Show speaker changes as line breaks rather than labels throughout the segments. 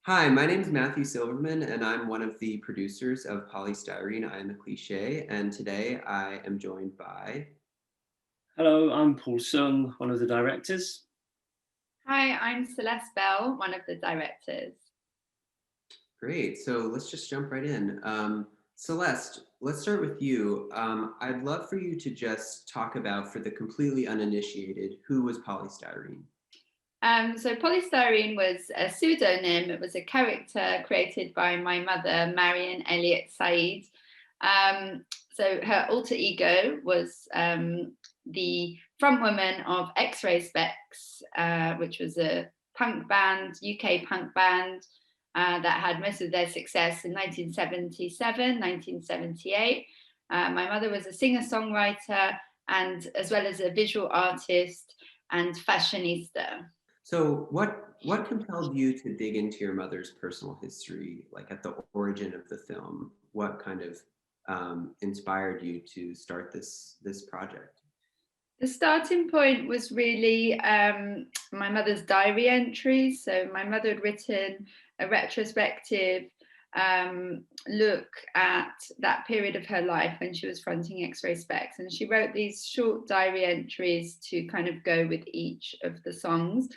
Hi, my name is Matthew Silverman, and I'm one of the producers of Polystyrene. I am a Cliché, and today I am joined by.
Hello, I'm Paul Sung, one of the directors.
Hi, I'm Celeste Bell, one of the directors.
Great, so let's just jump right in. Celeste, let's start with you. I'd love for you to just talk about, for the completely uninitiated, who was Polystyrene?
So Polystyrene was a pseudonym. It was a character created by my mother, Marion Elliott Said. So her alter ego was the frontwoman of X-Ray Specs, which was a punk band, UK punk band that had most of their success in 1977, 1978. My mother was a singer-songwriter and as well as a visual artist and fashionista.
So what compelled you to dig into your mother's personal history, like at the origin of the film? What kind of inspired you to start this project?
The starting point was really my mother's diary entries. So my mother had written a retrospective look at that period of her life when she was fronting X-Ray Specs, and she wrote these short diary entries to kind of go with each of the songs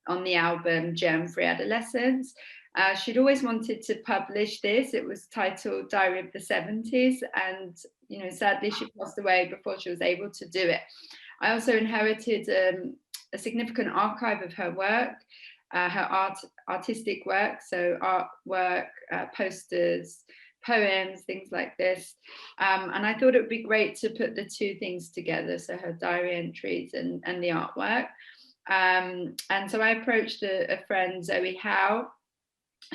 on the album Germ-Free Adolescence. She'd always wanted to publish this. It was titled Diary of the 70s, and sadly she passed away before she was able to do it. I also inherited a significant archive of her work, her artistic work, so artwork, posters, poems, things like this. And I thought it would be great to put the two things together, so her diary entries and the artwork. And so I approached a friend, Zoe Howe,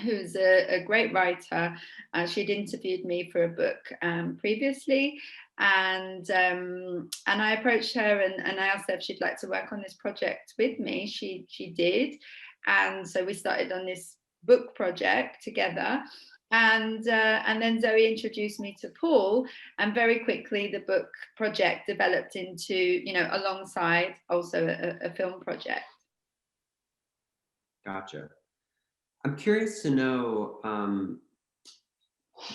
who's a great writer. She'd interviewed me for a book previously, and I approached her and I asked her if she'd like to work on this project with me. She did, and so we started on this book project together. And then Zoe introduced me to Paul, and very quickly the book project developed into, alongside also a film project.
Gotcha. I'm curious to know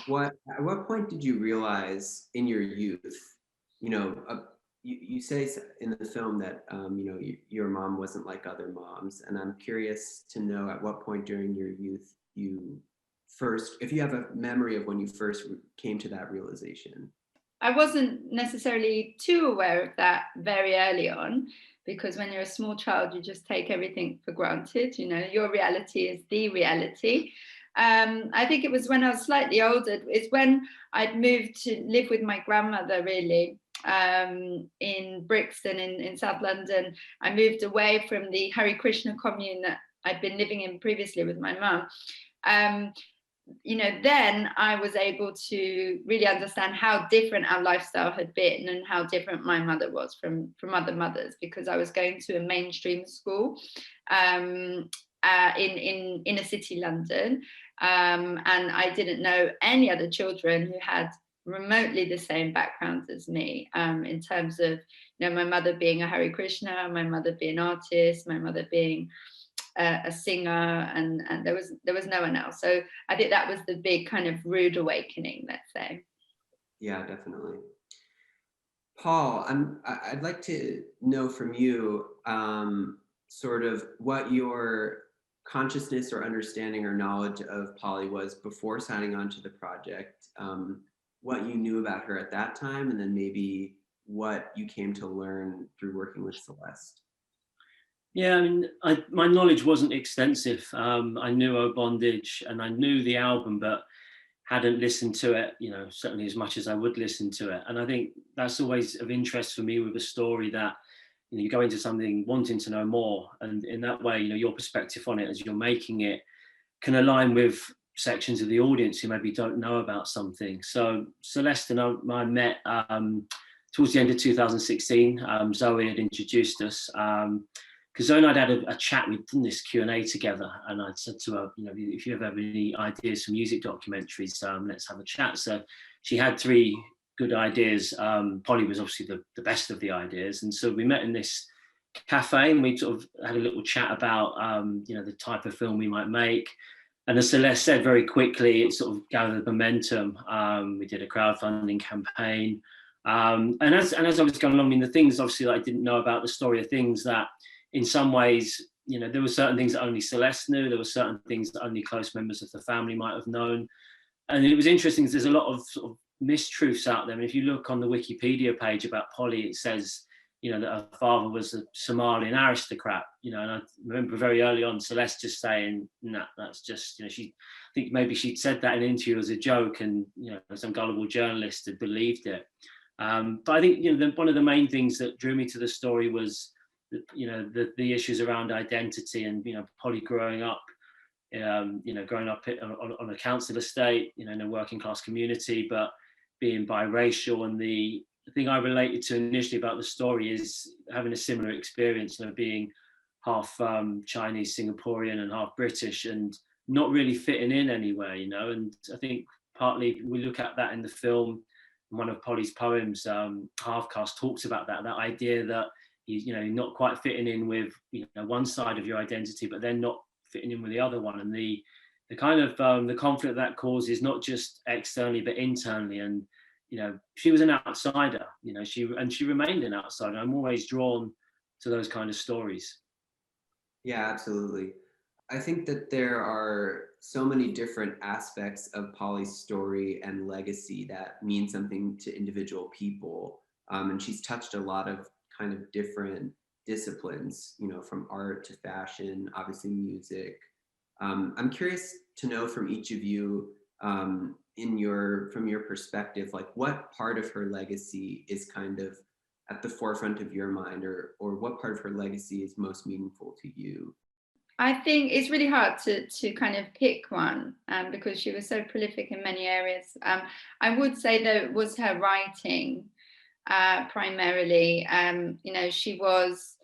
at what point did you realize in your youth, you say in the film that your mom wasn't like other moms, and I'm curious to know at what point during your youth you first, if you have a memory of when you first came to that realization.
I wasn't necessarily too aware of that very early on, because when you're a small child, you just take everything for granted. Your reality is the reality. I think it was when I was slightly older, it's when I'd moved to live with my grandmother, really, in Brixton in South London. I moved away from the Hare Krishna commune that I'd been living in previously with my mum. Then I was able to really understand how different our lifestyle had been and how different my mother was from other mothers, because I was going to a mainstream school in inner city London, and I didn't know any other children who had remotely the same backgrounds as me, in terms of my mother being a Hare Krishna, my mother being an artist, my mother being a singer, and there was no one else. So I think that was the big kind of rude awakening, let's say.
Yeah, definitely. Paul, I'd like to know from you sort of what your consciousness or understanding or knowledge of Polly was before signing on to the project, what you knew about her at that time, and then maybe what you came to learn through working with Celeste.
Yeah, I mean, my knowledge wasn't extensive. I knew O Bondage and I knew the album, but hadn't listened to it, certainly as much as I would listen to it. And I think that's always of interest for me with a story, that you go into something wanting to know more, and in that way, your perspective on it as you're making it can align with sections of the audience who maybe don't know about something. So Celeste and I met towards the end of 2016. Zoe had introduced us. Because Zoe and I'd had a chat, we'd done this Q&A together, and I'd said to her, if you ever have any ideas for music documentaries, let's have a chat. So she had 3 good ideas. Polly was obviously the best of the ideas. And so we met in this cafe and we sort of had a little chat about, the type of film we might make. And as Celeste said, very quickly, it sort of gathered momentum. We did a crowdfunding campaign. And as I was going along, I mean, the things obviously that I didn't know about the story are things that in some ways, you know, there were certain things that only Celeste knew. There were certain things that only close members of the family might have known. And it was interesting because there's a lot of sort of mistruths out there. And if you look on the Wikipedia page about Polly, it says, you know, that her father was a Somalian aristocrat, you know, and I remember very early on Celeste just saying, no, that's just, you know, I think maybe she'd said that in an interview as a joke, and, you know, some gullible journalist had believed it. But I think, you know, one of the main things that drew me to the story was, you know, the issues around identity, and, you know, Polly growing up, you know, growing up on a council estate, you know, in a working class community, but being biracial. And the thing I related to initially about the story is having a similar experience, you know, being half Chinese, Singaporean, and half British, and not really fitting in anywhere, you know. And I think partly we look at that in the film. One of Polly's poems, Half Caste, talks about that idea that you know, not quite fitting in with, you know, one side of your identity, but then not fitting in with the other one, and the kind of the conflict that causes, not just externally but internally. And, you know, she was an outsider, you know, she remained an outsider. I'm always drawn to those kind of stories.
Yeah, absolutely. I think that there are so many different aspects of Polly's story and legacy that mean something to individual people. And she's touched a lot of kind of different disciplines, you know, from art to fashion, obviously music. I'm curious to know from each of you, from your perspective, like what part of her legacy is kind of at the forefront of your mind, or what part of her legacy is most meaningful to you?
I think it's really hard to kind of pick one, because she was so prolific in many areas. I would say though it was her writing, primarily. You know, she was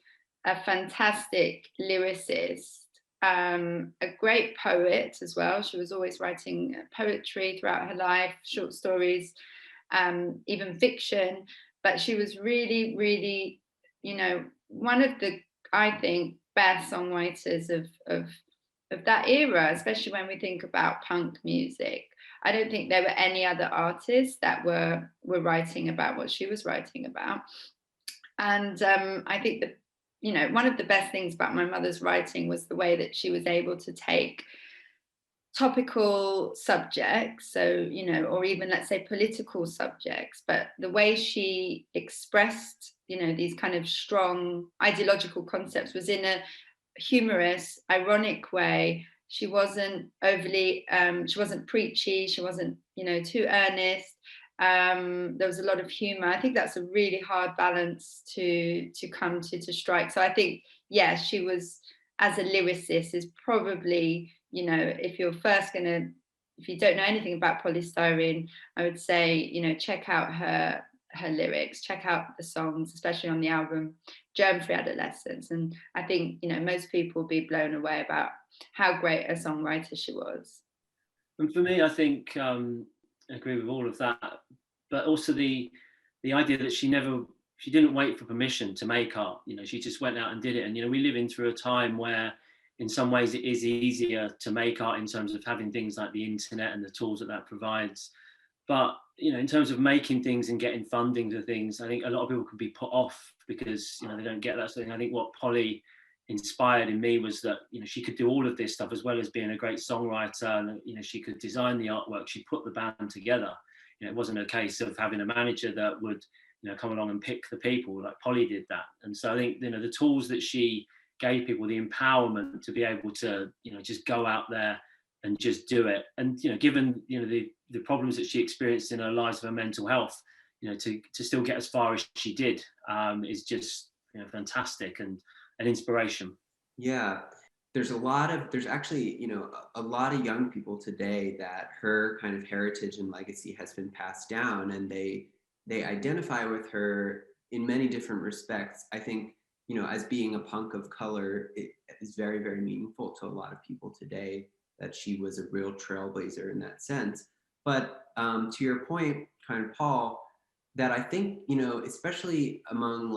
a fantastic lyricist, a great poet as well. She was always writing poetry throughout her life, short stories, even fiction. But she was really, really, you know, one of the, I think, best songwriters of that era, especially when we think about punk music. I don't think there were any other artists that were writing about what she was writing about. And I think that, you know, one of the best things about my mother's writing was the way that she was able to take topical subjects, so, you know, or even let's say political subjects, but the way she expressed, you know, these kind of strong ideological concepts was in a humorous, ironic way. She wasn't overly, she wasn't preachy, she wasn't, you know, too earnest. There was a lot of humor. I think that's a really hard balance to come to strike. So I think, yeah, she was, as a lyricist, is probably, you know, if you're first gonna, if you don't know anything about Polystyrene, I would say, you know, check out her lyrics, check out the songs, especially on the album Germ-Free Adolescence. And I think, you know, most people will be blown away about how great a songwriter she was.
And for me, I think I agree with all of that, but also the idea that she didn't wait for permission to make art. You know, she just went out and did it. And, you know, we live in through a time where in some ways it is easier to make art in terms of having things like the internet and the tools that provides. But, you know, in terms of making things and getting funding for things, I think a lot of people can be put off because, you know, they don't get that sort of thing. I think what Polly inspired in me was that, you know, she could do all of this stuff as well as being a great songwriter, and, you know, she could design the artwork, she put the band together. You know, it wasn't a case of having a manager that would, you know, come along and pick the people. Like Polly did that. And so I think, you know, the tools that she gave people, the empowerment to be able to, you know, just go out there and just do it. And, you know, given, you know, the problems that she experienced in her lives of her mental health, you know, to still get as far as she did, is just, you know, fantastic and an inspiration.
Yeah, there's actually, you know, a lot of young people today that her kind of heritage and legacy has been passed down, and they identify with her in many different respects. I think, you know, as being a punk of color, it is very, very meaningful to a lot of people today that she was a real trailblazer in that sense. But to your point, kind of Paul, that I think, you know, especially among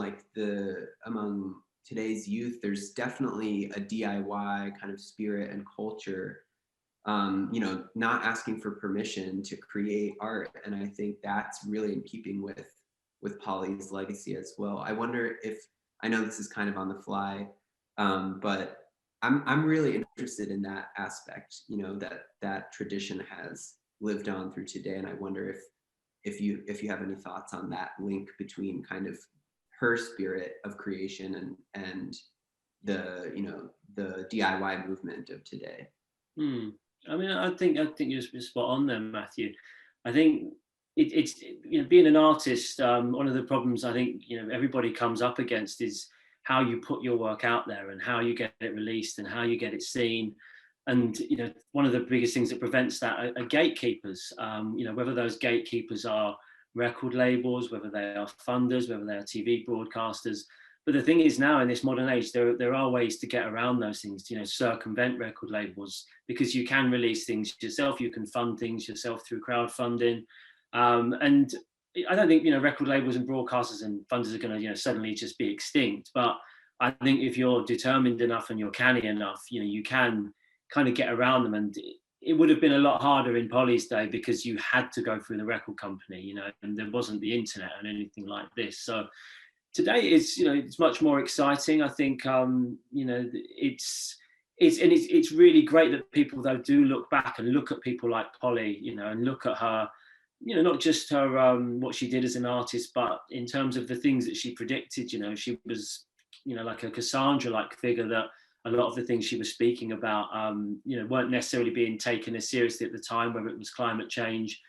today's youth, there's definitely a DIY kind of spirit and culture you know, not asking for permission to create art. And I think that's really in keeping with Polly's legacy as well. I wonder if, I know this is kind of on the fly, but I'm really interested in that aspect, you know, that tradition has lived on through today. And I wonder if you have any thoughts on that link between kind of her spirit of creation and the, you know, the DIY movement of today.
I mean, I think you're spot on there, Matthew. I think it's you know, being an artist. One of the problems I think, you know, everybody comes up against is how you put your work out there and how you get it released and how you get it seen. And you know, one of the biggest things that prevents that are gatekeepers. You know, whether those gatekeepers are record labels, whether they are funders, whether they are TV broadcasters. But the thing is, now in this modern age, there are ways to get around those things, you know, circumvent record labels, because you can release things yourself, you can fund things yourself through crowdfunding. And I don't think, you know, record labels and broadcasters and funders are going to, you know, suddenly just be extinct. But I think if you're determined enough and you're canny enough, you know, you can kind of get around them. And it would have been a lot harder in Polly's day because you had to go through the record company, you know, and there wasn't the internet and anything like this. So today is, you know, it's much more exciting. I think, you know, it's really great that people though do look back and look at people like Polly, you know, and look at her, you know, not just her what she did as an artist, but in terms of the things that she predicted. You know, she was, you know, like a Cassandra-like figure, that a lot of the things she was speaking about, you know, weren't necessarily being taken as seriously at the time, whether it was climate change,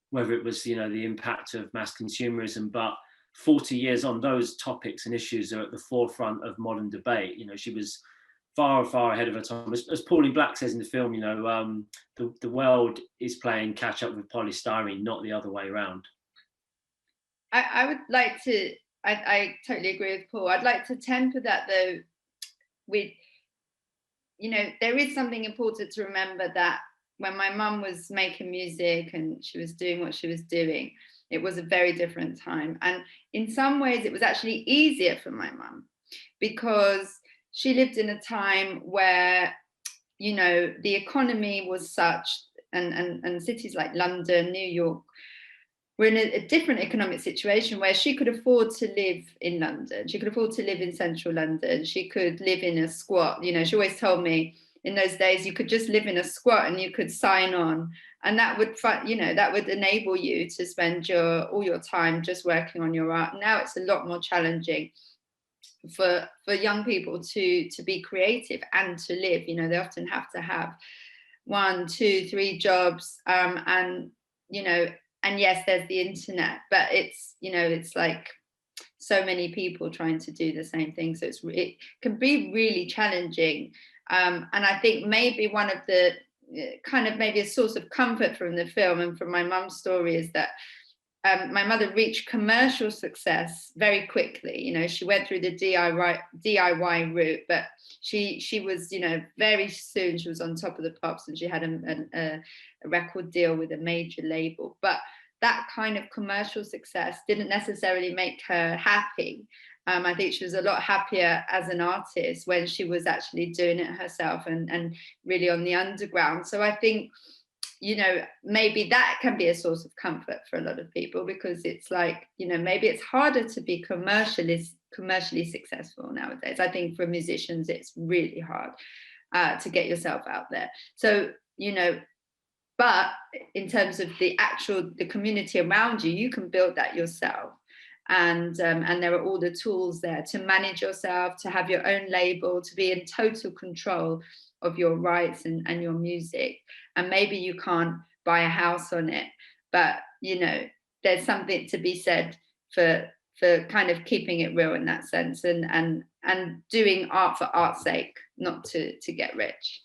whether it was, you know, the impact of mass consumerism. But 40 years on, those topics and issues are at the forefront of modern debate. You know, she was far, far ahead of her time. As Pauline Black says in the film, you know, the world is playing catch up with polystyrene, not the other way around.
I would like to, I totally agree with Paul. I'd like to temper that though with, you know, there is something important to remember, that when my mum was making music and she was doing what she was doing, it was a very different time. And in some ways, it was actually easier for my mum because she lived in a time where, you know, the economy was such, and cities like London, New York, were in a different economic situation where she could afford to live in London. She could afford to live in central London. She could live in a squat. You know, she always told me in those days you could just live in a squat and you could sign on, and that would, you know, that would enable you to spend all your time just working on your art. Now it's a lot more challenging for young people to be creative and to live. You know, they often have to have 1, 2, 3 jobs, and you know, and yes, there's the internet, but it's, you know, it's like so many people trying to do the same thing, so it can be really challenging. And I think maybe one of the kind of maybe a source of comfort from the film and from my mum's story is that my mother reached commercial success very quickly. You know, she went through the DIY route, but she was, you know, very soon she was on top of the pops, and she had a record deal with a major label. But that kind of commercial success didn't necessarily make her happy. I think she was a lot happier as an artist when she was actually doing it herself and really on the underground. So I think, you know, maybe that can be a source of comfort for a lot of people, because it's like, you know, maybe it's harder to be commercially successful nowadays. I think for musicians, it's really hard to get yourself out there. So, you know, but in terms of the community around you, you can build that yourself. And there are all the tools there to manage yourself, to have your own label, to be in total control of your rights and your music. And maybe you can't buy a house on it, but, you know, there's something to be said for kind of keeping it real in that sense, and doing art for art's sake, not to get rich.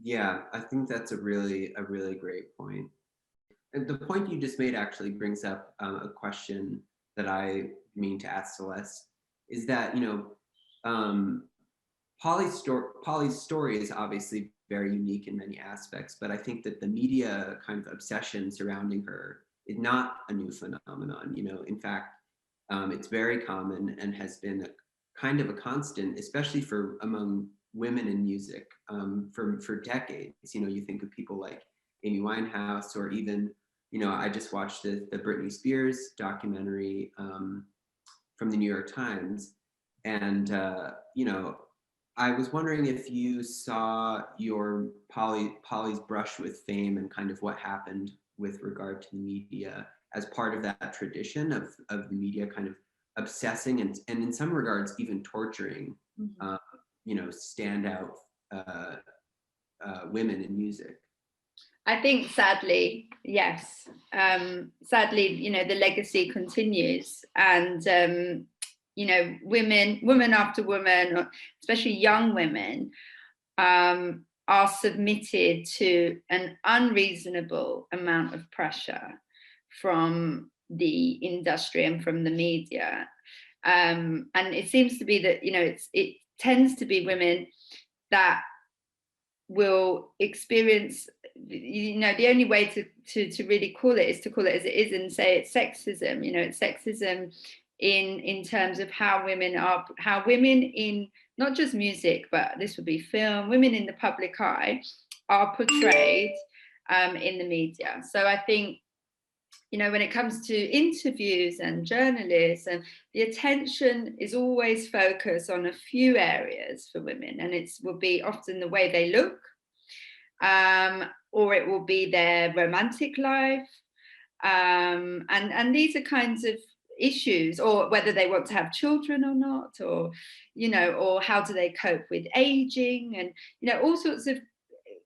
Yeah, I think that's a really great point. And the point you just made actually brings up a question that I mean to ask Celeste, is that, you know, Polly's story is obviously very unique in many aspects, but I think that the media kind of obsession surrounding her is not a new phenomenon. You know, in fact, it's very common and has been kind of a constant, especially among women in music for decades. You know, you think of people like Amy Winehouse, or even, you know, I just watched the Britney Spears documentary from the New York Times, and you know, I was wondering if you saw your Polly's brush with fame and kind of what happened with regard to the media as part of that tradition of the media kind of obsessing and in some regards even torturing, you know, standout women in music.
I think sadly, yes. Sadly, you know, the legacy continues, and you know, women after women, especially young women, are submitted to an unreasonable amount of pressure from the industry and from the media. And it seems to be that, you know, it tends to be women that will experience, you know, the only way to really call it is to call it as it is and say it's sexism. You know, it's sexism in terms of how women in not just music, but this would be film, women in the public eye are portrayed in the media. So I think, you know, when it comes to interviews and journalists, and the attention is always focused on a few areas for women, and it will be often the way they look, or it will be their romantic life, and these are kinds of issues, or whether they want to have children or not, or, you know, or how do they cope with aging, and, you know, all sorts of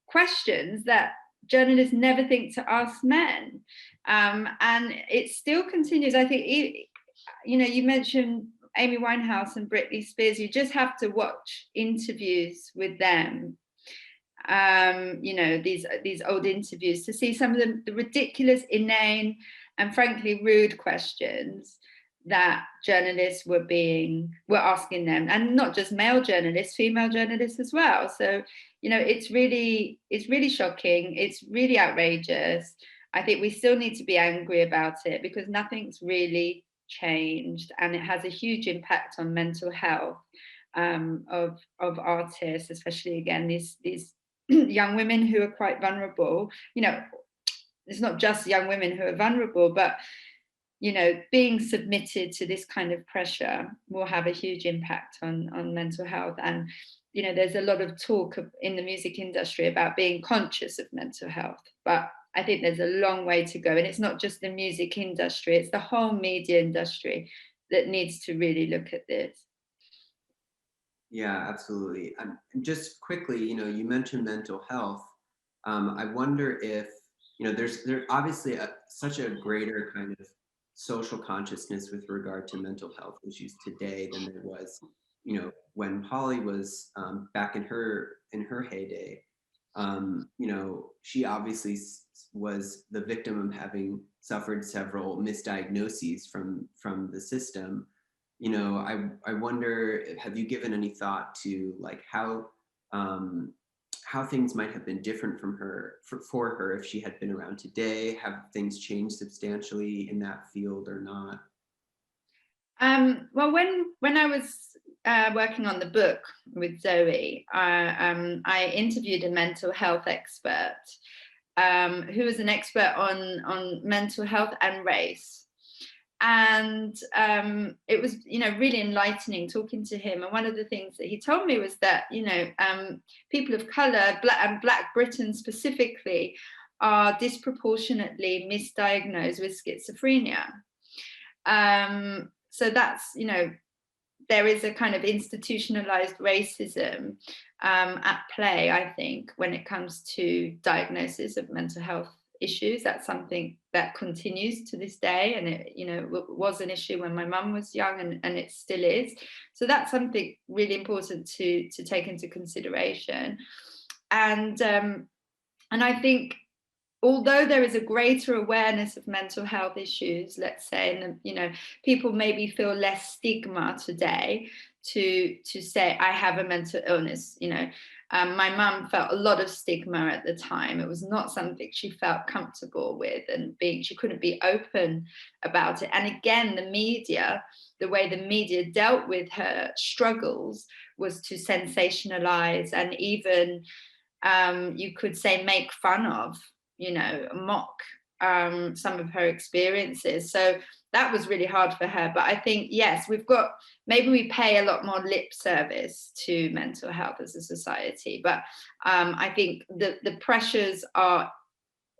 questions that journalists never think to ask men. And it still continues. I think, you know, you mentioned Amy Winehouse and Britney Spears. You just have to watch interviews with them, you know, these old interviews, to see some of the ridiculous, inane, and frankly rude questions that journalists were asking them, and not just male journalists, female journalists as well. So, you know, it's really shocking. It's really outrageous. I think we still need to be angry about it, because nothing's really changed, and it has a huge impact on mental health of artists, especially, again, these young women who are quite vulnerable. You know, it's not just young women who are vulnerable, but, you know, being submitted to this kind of pressure will have a huge impact on mental health. And, you know, there's a lot of talk in the music industry about being conscious of mental health, but I think there's a long way to go. And it's not just the music industry, it's the whole media industry that needs to really look at this.
Yeah, absolutely. Just quickly, you know, you mentioned mental health. I wonder if, you know, there's obviously such a greater kind of social consciousness with regard to mental health issues today than there was, you know, when Polly was back in her heyday. You know, she obviously was the victim of having suffered several misdiagnoses from the system. You know, I wonder, have you given any thought to like how things might have been different from her for her if she had been around today? Have things changed substantially in that field or not?
Well, when I was working on the book with Zoe, I interviewed a mental health expert who was an expert on mental health and race. And it was, you know, really enlightening talking to him. And one of the things that he told me was that, you know, people of colour, Black Britain specifically, are disproportionately misdiagnosed with schizophrenia. So that's, you know, there is a kind of institutionalized racism at play, I think, when it comes to diagnosis of mental health issues. That's something that continues to this day, and it, you know, was an issue when my mum was young, and it still is. So that's something really important to take into consideration. And I think, although there is a greater awareness of mental health issues, let's say, and, you know, people maybe feel less stigma today to say I have a mental illness, you know, My mum felt a lot of stigma at the time. It was not something she felt comfortable with, and she couldn't be open about it. And again, the way the media dealt with her struggles was to sensationalize and even, you could say, make fun of, mock some of her experiences. So that was really hard for her. But I think, yes, maybe we pay a lot more lip service to mental health as a society. But I think the pressures are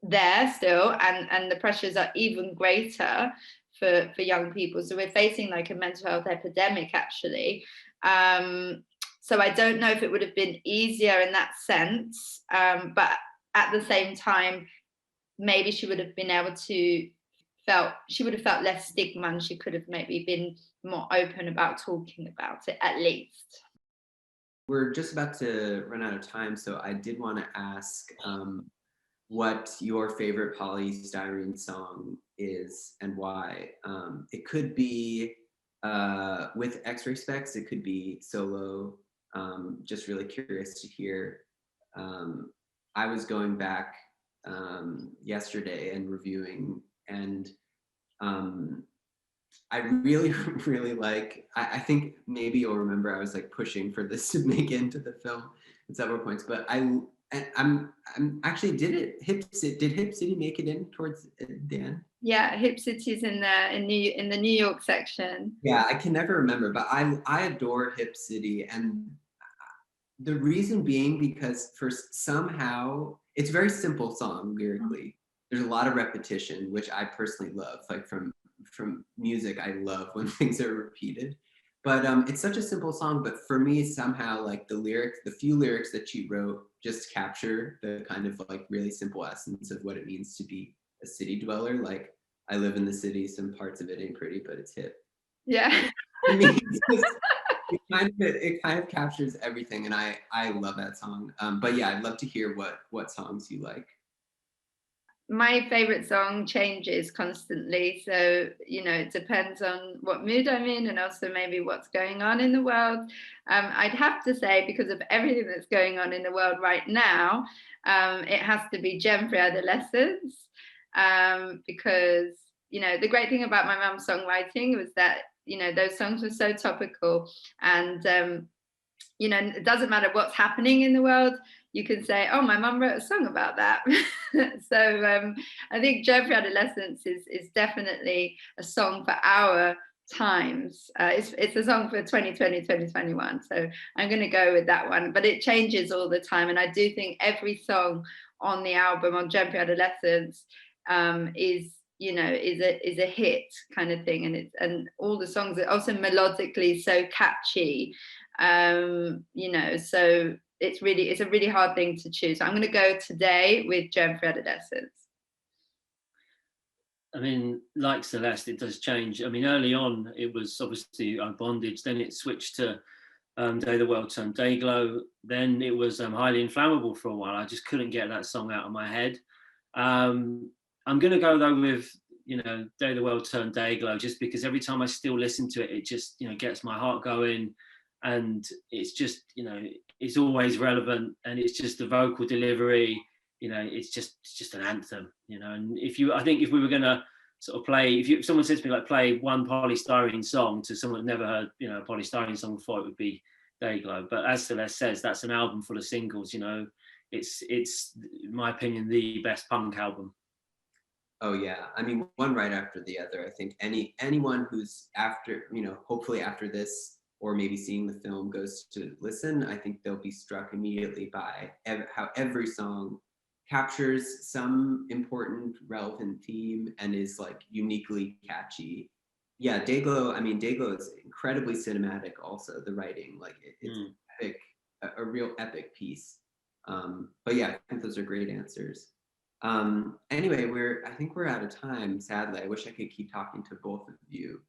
there still, and the pressures are even greater for young people. So we're facing like a mental health epidemic, actually. So I don't know if it would have been easier in that sense, but at the same time, maybe she would have been able to she would have felt less stigma, and she could have maybe been more open about talking about it, at least.
We're just about to run out of time, so I did want to ask what your favorite Polystyrene song is and why. It could be with X-Ray Specs, it could be solo. Just really curious to hear. I was going back yesterday and reviewing, and I really, really like, I think maybe you'll remember I was like pushing for this to make it into the film at several points, but I'm actually, did Hip City make it in towards the end?
Yeah, Hip City's in the New York section.
Yeah, I can never remember, but I adore Hip City, and the reason being because somehow it's a very simple song lyrically. There's a lot of repetition, which I personally love. Like from music, I love when things are repeated. But it's such a simple song. But for me, somehow, like the few lyrics that she wrote, just capture the kind of like really simple essence of what it means to be a city dweller. Like, I live in the city. Some parts of it ain't pretty, but it's hip.
Yeah.
For me, it kind of captures everything, and I love that song. But yeah, I'd love to hear what songs you like.
My favorite song changes constantly, so it depends on what mood I'm in, and also maybe what's going on in the world. I'd have to say, because of everything that's going on in the world right now, it has to be Gem for Adolescence, because the great thing about my mum's songwriting was that those songs were so topical, and it doesn't matter what's happening in the world, you can say, oh, my mum wrote a song about that. So I think Gem for Adolescence is definitely a song for our times. It's a song for 2020, 2021. So I'm going to go with that one, but it changes all the time. And I do think every song on the album, on Gem for Adolescence, is a hit kind of thing. And all the songs are also melodically so catchy. So it's a really hard thing to choose. So I'm going to go today with Gem for Adolescence.
I mean, like Celeste, it does change. I mean, early on, it was obviously Bondage, then it switched to Day the World Turned Dayglow. Then it was Highly Inflammable for a while. I just couldn't get that song out of my head. I'm going to go, though, with, Day the World Turned Dayglow, just because every time I still listen to it, it just, gets my heart going. And it's just, it's always relevant, and it's just the vocal delivery, it's just an anthem, and I think if we were going to sort of play, if someone said to me, like, play one Polystyrene song to someone who'd never heard, a Polystyrene song before, it would be Dayglow. But as Celeste says, that's an album full of singles, it's in my opinion, the best punk album.
Oh yeah, I mean, one right after the other. I think anyone who's after, hopefully after this, or maybe seeing the film, goes to listen, I think they'll be struck immediately by how every song captures some important, relevant theme and is like uniquely catchy. Yeah, Dayglow is incredibly cinematic. Also, the writing, like it's epic, a real epic piece. But yeah, I think those are great answers. Anyway, I think we're out of time. Sadly, I wish I could keep talking to both of you.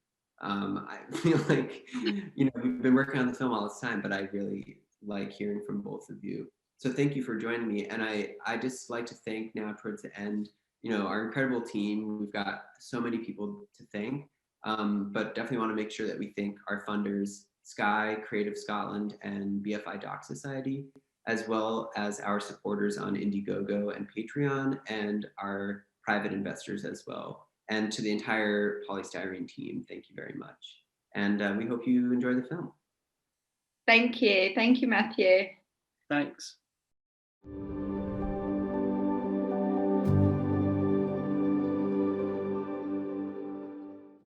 I feel like, we've been working on the film all this time, but I really like hearing from both of you. So thank you for joining me. And I just like to thank, now towards the end, our incredible team. We've got so many people to thank, but definitely want to make sure that we thank our funders, Sky, Creative Scotland, and BFI Doc Society. as well as our supporters on Indiegogo and Patreon, and our private investors as well. And to the entire Polystyrene team, thank you very much. And we hope you enjoy the film.
Thank you, Matthew.
Thanks.